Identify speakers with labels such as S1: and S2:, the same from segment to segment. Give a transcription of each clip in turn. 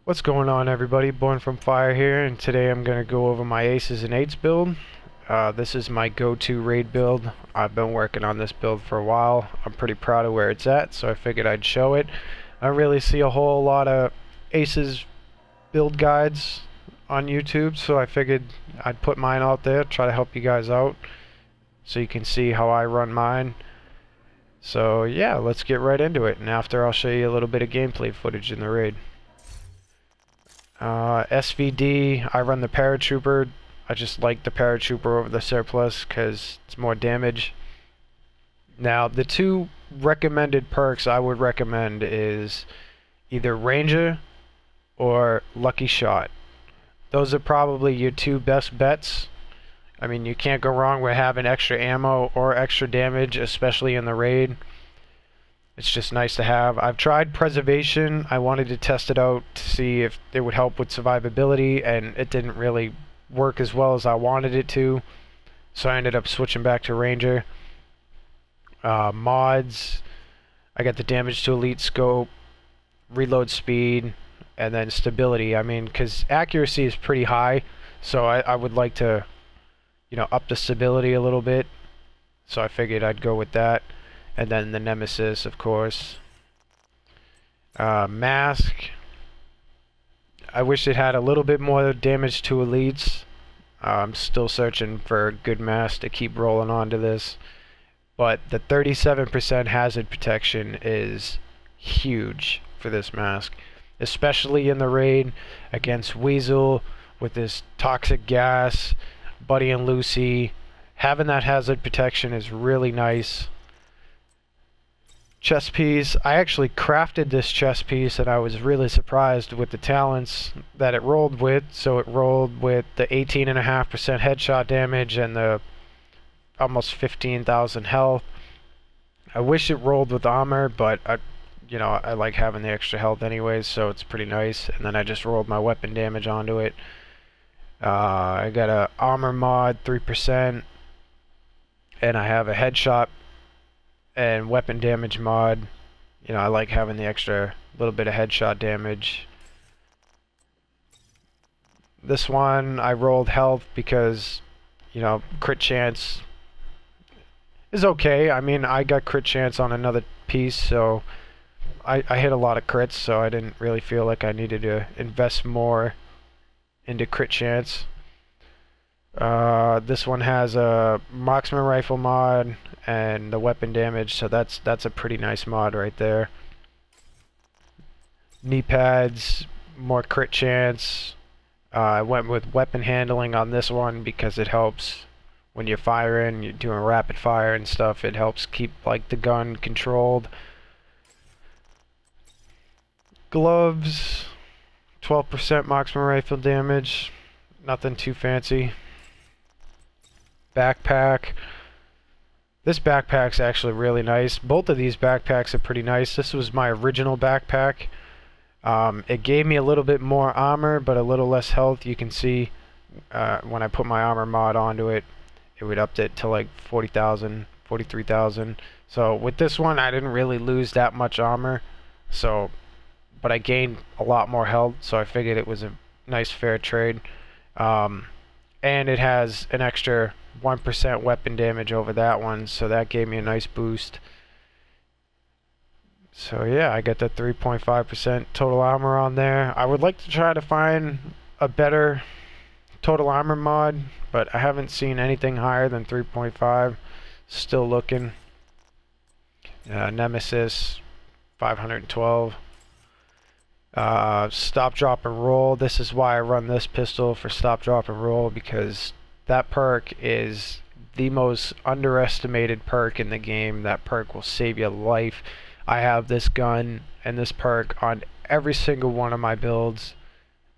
S1: What's going on, everybody? Born from Fire here, and today I'm going to go over my aces and eights build. This is my go-to raid build. I've been working on this build for a while. I'm pretty proud of where it's at, so I figured I'd show it. I don't really see a whole lot of aces build guides on YouTube, so I figured I'd put mine out there, try to help you guys out so you can see how I run mine. So yeah, let's get right into it, and after I'll show you a little bit of gameplay footage in the raid. SVD, I run the paratrooper. I just like the paratrooper over the surplus because it's more damage. Now, the two recommended perks I would recommend is either Ranger or Lucky Shot. Those are probably your two best bets. I mean, you can't go wrong with having extra ammo or extra damage, especially in the raid. It's just nice to have. I've tried Preservation. I wanted to test it out to see if it would help with survivability, and it didn't really work as well as I wanted it to. So I ended up switching back to Ranger. Mods, I got the damage to elite scope, reload speed, and then stability. I mean, because accuracy is pretty high, so I would like to, up the stability a little bit. So I figured I'd go with that. And then the Nemesis, of course. Mask. I wish it had a little bit more damage to elites. I'm still searching for a good mask to keep rolling onto this. But the 37% hazard protection is huge for this mask. Especially in the raid against Weasel with this toxic gas, Buddy and Lucy. Having that hazard protection is really nice. Chest piece. I actually crafted this chest piece and I was really surprised with the talents that it rolled with. So it rolled with the 18.5% headshot damage and the almost 15,000 health. I wish it rolled with armor, but I like having the extra health anyways, so it's pretty nice. And then I just rolled my weapon damage onto it. I got a armor mod 3%, and I have a headshot and weapon damage mod. I like having the extra little bit of headshot damage. This one I rolled health because crit chance is okay. I mean, I got crit chance on another piece, so I hit a lot of crits, so I didn't really feel like I needed to invest more into crit chance. This one has a marksman rifle mod and the weapon damage, so that's a pretty nice mod right there. Knee pads, more crit chance. I went with weapon handling on this one because it helps when you're firing, you're doing rapid fire and stuff. It helps keep the gun controlled. Gloves, 12% marksman rifle damage. Nothing too fancy. Backpack. This backpack's actually really nice. Both of these backpacks are pretty nice. This was my original backpack. It gave me a little bit more armor, but a little less health. You can see when I put my armor mod onto it, it would up it to 40,000, 43,000. So with this one, I didn't really lose that much armor. But I gained a lot more health, so I figured it was a nice fair trade. And it has an extra 1% weapon damage over that one, so that gave me a nice boost. So yeah, I got the 3.5% total armor on there. I would like to try to find a better total armor mod, but I haven't seen anything higher than 3.5. Still looking. Nemesis 512. Stop, drop, and roll. This is why I run this pistol for stop, drop, and roll, because that perk is the most underestimated perk in the game. That perk will save your life. I have this gun and this perk on every single one of my builds.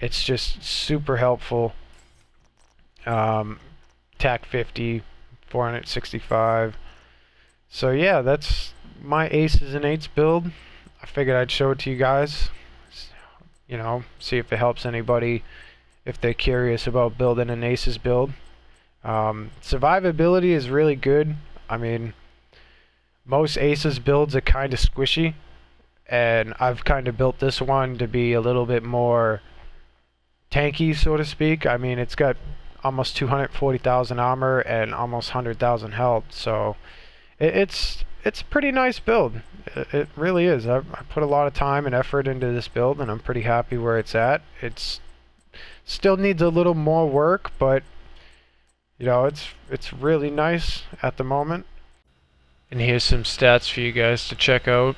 S1: It's just super helpful. TAC 50, 465. So yeah, that's my aces and eights build. I figured I'd show it to you guys. See if it helps anybody if they're curious about building an aces build. Survivability is really good. I mean, most aces builds are kind of squishy, and I've kind of built this one to be a little bit more tanky, so to speak. I mean, it's got almost 240,000 armor and almost 100,000 health, so it's a pretty nice build. It really is. I put a lot of time and effort into this build, and I'm pretty happy where it's at. It's still needs a little more work, but you know, it's really nice at the moment. And here's some stats for you guys to check out.